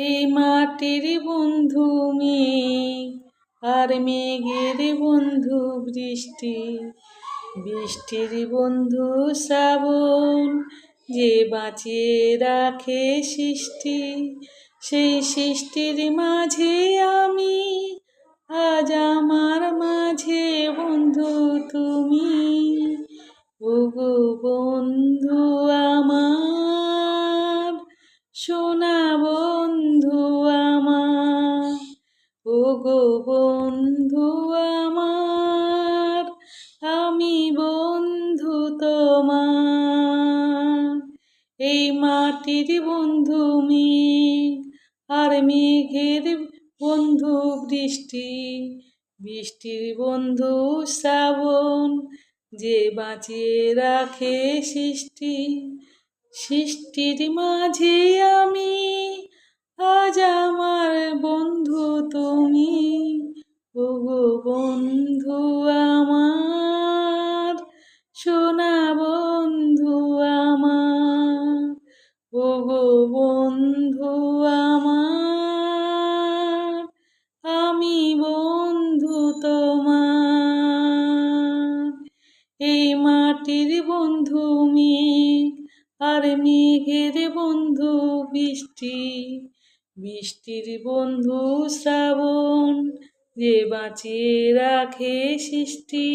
এই মাটির বন্ধু মেঘ আর মেঘের বন্ধু বৃষ্টি, বৃষ্টির বন্ধু শ্রাবণ, যে বাঁচিয়ে রাখে সৃষ্টি। সেই সৃষ্টির মাঝে আমি, আজ আমার মাঝে বন্ধু তুমি। ওগো বন্ধু আমার, সোনা বন্ধু আমার, ওগো বন্ধু আমার, আমি বন্ধু তোমার। এই মাটির বন্ধু মেঘ আর মেঘের বন্ধু বৃষ্টি, বৃষ্টির বন্ধু শ্রাবণ, যে বাঁচিয়ে রাখে সৃষ্টি। সৃষ্টির মাঝে আমি, আজ আমার বন্ধু তুমি। ওগো বন্ধু আমার, সোনা বন্ধু আমার, ওগো বন্ধু আমার, আমি বন্ধু তোমার। এই মাটির বন্ধু মেঘ আর মেঘের বন্ধু বৃষ্টি, বৃষ্টির বন্ধু শ্রাবণ, যে বাঁচিয়ে রাখে সৃষ্টি।